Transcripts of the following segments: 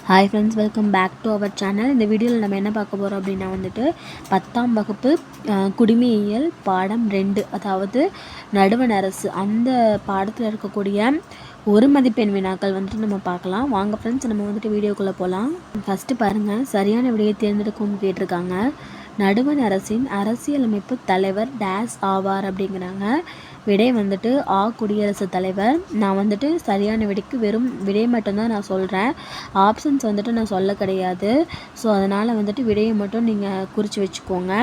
Hi friends, welcome back to our channel. இந்த வீடியோவில் நம்ம என்ன பார்க்க போகிறோம் அப்படின்னா 10ஆம் வகுப்பு குடிமையியல் பாடம் 2, அதாவது நடுவண் அரசு, அந்த பாடத்தில் இருக்கக்கூடிய ஒரு மதிப்பெண் வினாக்கள் நம்ம பார்க்கலாம். வாங்க ஃப்ரெண்ட்ஸ், நம்ம வீடியோக்குள்ளே போகலாம். ஃபஸ்ட்டு பாருங்கள், சரியான விடையை தேர்ந்தெடுக்கவும் கேட்டிருக்காங்க. நடுவண் அரசின் அரசியலமைப்பு தலைவர் டேஸ் ஆவார் அப்படிங்கிறாங்க. விடை ஆ குடியரசுத் தலைவர். நான் சரியான விடைக்கு வெறும் விடை மட்டும்தான் நான் சொல்கிறேன். ஆப்ஷன்ஸ் நான் சொல்ல கிடையாது. ஸோ அதனால் விடையை மட்டும் நீங்கள் குறித்து வச்சுக்கோங்க.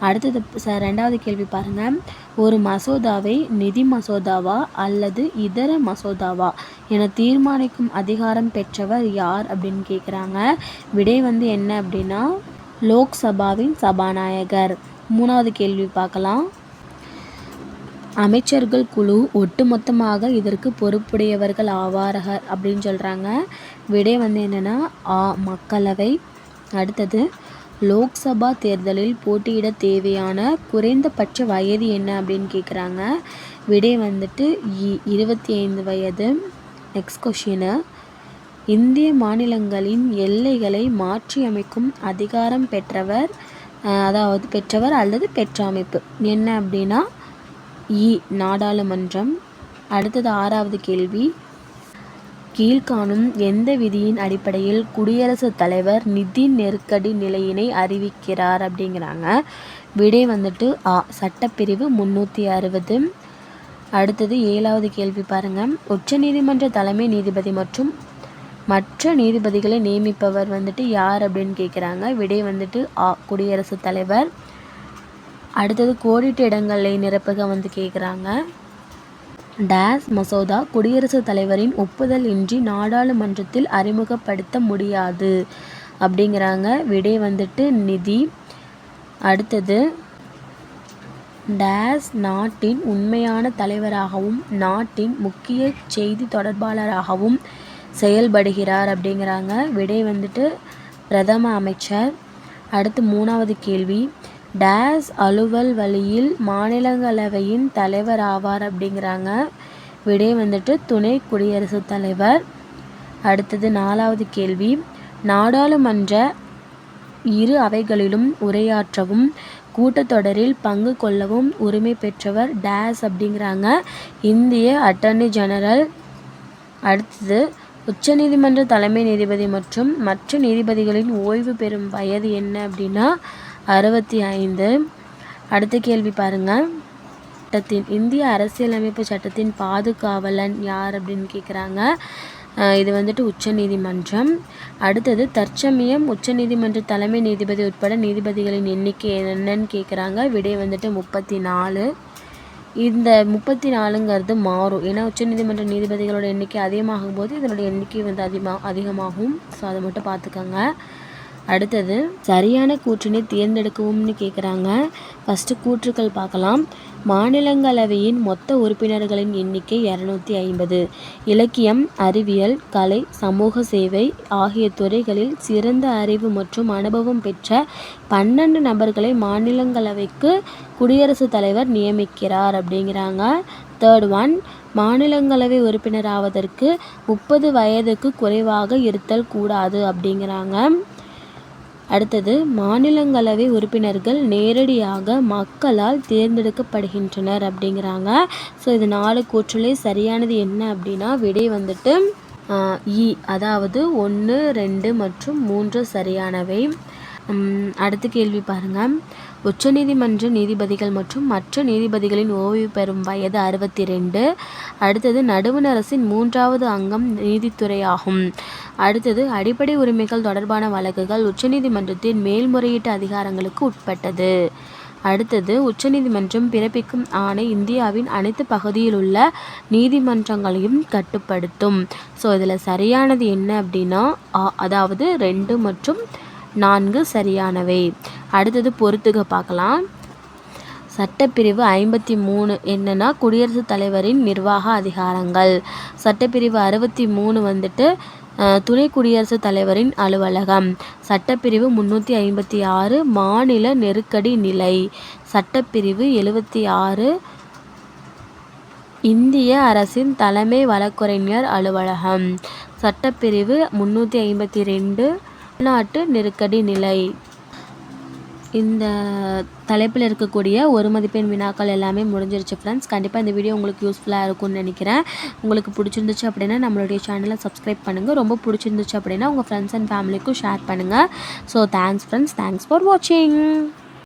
அடுத்தது ரெண்டாவது கேள்வி பாருங்கள். ஒரு மசோதாவை நிதி மசோதாவா அல்லது இதர மசோதாவா என தீர்மானிக்கும் அதிகாரம் பெற்றவர் யார் அப்படின்னு கேட்குறாங்க. விடை என்ன அப்படின்னா லோக்சபாவின் சபாநாயகர். மூணாவது கேள்வி பார்க்கலாம். அமைச்சர்கள் குழு ஒட்டுமொத்தமாக இதற்கு பொறுப்புடையவர்கள் ஆவார்கள் அப்படின்னு சொல்கிறாங்க. விடை என்னென்னா ஆ மக்களவை. அடுத்தது லோக்சபா தேர்தலில் போட்டியிட தேவையான குறைந்தபட்ச வயது என்ன அப்படின்னு கேட்குறாங்க. விடை 25 வயது. நெக்ஸ்ட் கொஷினு, இந்திய மாநிலங்களின் எல்லைகளை மாற்றி அமைக்கும் அதிகாரம் பெற்றவர் அல்லது பெற்ற அமைப்பு என்ன அப்படின்னா நாடாளுமன்றம். அடுத்தது ஆறாவது கேள்வி. கீழ்காணும் எந்த விதியின் அடிப்படையில் குடியரசுத் தலைவர் நிதி நெருக்கடி நிலையினை அறிவிக்கிறார் அப்படிங்கிறாங்க. விடை ஆ சட்டப்பிரிவு 360. அடுத்தது ஏழாவது கேள்வி பாருங்கள். உச்சநீதிமன்ற தலைமை நீதிபதி மற்றும் மற்ற நீதிபதிகளை நியமிப்பவர் யார் அப்படின்னு கேட்குறாங்க. விடை ஆ குடியரசுத் தலைவர். அடுத்தது கோடிட்ட இடங்களை நிரப்புக கேட்குறாங்க. டேஸ் மசோதா குடியரசுத் தலைவரின் ஒப்புதல் இன்றி நாடாளுமன்றத்தில் அறிமுகப்படுத்த முடியாது அப்படிங்கிறாங்க. விடை நிதி. அடுத்தது டேஸ் நாட்டின் உண்மையான தலைவராகவும் நாட்டின் முக்கிய செய்தி தொடர்பாளராகவும் செயல்படுகிறார் அப்படிங்கிறாங்க. விடை பிரதம அமைச்சர். அடுத்து மூணாவது கேள்வி. டேஸ் அலுவல் வழியில் மாநிலங்களவையின் தலைவர் ஆவார் அப்படிங்கிறாங்க. விடை துணை குடியரசுத் தலைவர். அடுத்தது நாலாவது கேள்வி. நாடாளுமன்ற இரு அவைகளிலும் உரையாற்றவும் கூட்டத்தொடரில் பங்கு கொள்ளவும் உரிமை பெற்றவர் டேஸ் அப்படிங்கிறாங்க. இந்திய அட்டர்னி ஜெனரல். அடுத்தது உச்சநீதிமன்ற தலைமை நீதிபதி மற்றும் மற்ற நீதிபதிகளின் ஓய்வு பெறும் வயது என்ன அப்படின்னா 65. அடுத்த கேள்வி பாருங்கள். இந்திய அரசியலமைப்பு சட்டத்தின் பாதுகாவலன் யார் அப்படின்னு கேட்குறாங்க. இது உச்சநீதிமன்றம். அடுத்தது தற்சமயம் உச்சநீதிமன்ற தலைமை நீதிபதி உட்பட நீதிபதிகளின் எண்ணிக்கை என்னன்னு கேட்குறாங்க. விடை 34. இந்த 34ங்கிறது மாறும். ஏன்னா உச்சநீதிமன்ற நீதிபதிகளோட எண்ணிக்கை அதிகமாகும் போது இதனோட எண்ணிக்கை அதிகமாகும். ஸோ அதை மட்டும் பார்த்துக்கோங்க. அடுத்தது சரியான கூற்றினை தேர்ந்தெடுக்கவும்னு கேட்குறாங்க. ஃபஸ்ட்டு கூற்றுக்கள் பார்க்கலாம். மாநிலங்களவையின் மொத்த உறுப்பினர்களின் எண்ணிக்கை 250. இலக்கியம், அறிவியல், கலை, சமூக சேவை ஆகிய துறைகளில் சிறந்த அறிவு மற்றும் அனுபவம் பெற்ற 12 நபர்களை மாநிலங்களவைக்கு குடியரசுத் தலைவர் நியமிக்கிறார் அப்படிங்கிறாங்க. தேர்ட் ஒன், மாநிலங்களவை உறுப்பினர் ஆவதற்கு 30 வயதுக்கு குறைவாக இருத்தல் கூடாது அப்படிங்கிறாங்க. அடுத்தது மாநிலங்களவை உறுப்பினர்கள் நேரடியாக மக்களால் தேர்ந்தெடுக்கப்படுகின்றனர் அப்படிங்கிறாங்க. ஸோ இது 4 கூற்றுலே சரியானது என்ன அப்படின்னா விடை அதாவது 1, 2 மற்றும் 3 சரியானவை. அடுத்த கேள்வி பாருங்கள். உச்சநீதிமன்ற நீதிபதிகள் மற்றும் மற்ற நீதிபதிகளின் ஓய்வு பெறும் வயது 62. அடுத்தது நடுவண் அரசின் 3வது அங்கம் நீதித்துறை ஆகும். அடுத்தது அடிப்படை உரிமைகள் தொடர்பான வழக்குகள் உச்சநீதிமன்றத்தின் மேல்முறையீட்டு அதிகாரங்களுக்கு உட்பட்டது. அடுத்தது உச்சநீதிமன்றம் பிறப்பிக்கும் ஆணை இந்தியாவின் அனைத்து பகுதியில் உள்ள நீதிமன்றங்களையும் கட்டுப்படுத்தும். ஸோ இதில் சரியானது என்ன அப்படின்னா அதாவது 2 மற்றும் 4 சரியானவை. அடுத்தது பொறுத்துக பார்க்கலாம். சட்டப்பிரிவு 53 என்னன்னா குடியரசுத் தலைவரின் நிர்வாக அதிகாரங்கள். சட்டப்பிரிவு 63 துணை குடியரசுத் தலைவரின் அலுவலகம். சட்டப்பிரிவு 356 மாநில நெருக்கடி நிலை. சட்டப்பிரிவு 76 இந்திய அரசின் தலைமை வழக்கறிஞர் அலுவலகம். சட்டப்பிரிவு 352 உள்நாட்டு நெருக்கடி நிலை. இந்த தலைப்பில் இருக்கக்கூடிய ஒரு மதிப்பெண் வினாக்கள் எல்லாமே முடிஞ்சிருச்சு ஃப்ரெண்ட்ஸ். கண்டிப்பாக இந்த வீடியோ உங்களுக்கு யூஸ்ஃபுல்லாக இருக்கும்னு நினைக்கிறேன். உங்களுக்கு பிடிச்சிருந்துச்சு அப்படின்னா நம்மளுடைய சேனலை சப்ஸ்கிரைப் பண்ணுங்கள். ரொம்ப பிடிச்சிருந்துச்சு அப்படின்னா உங்கள் ஃப்ரெண்ட்ஸ் அண்ட் ஃபேமிலிக்கும் ஷேர் பண்ணுங்கள். So thanks friends, thanks for வாட்சிங்.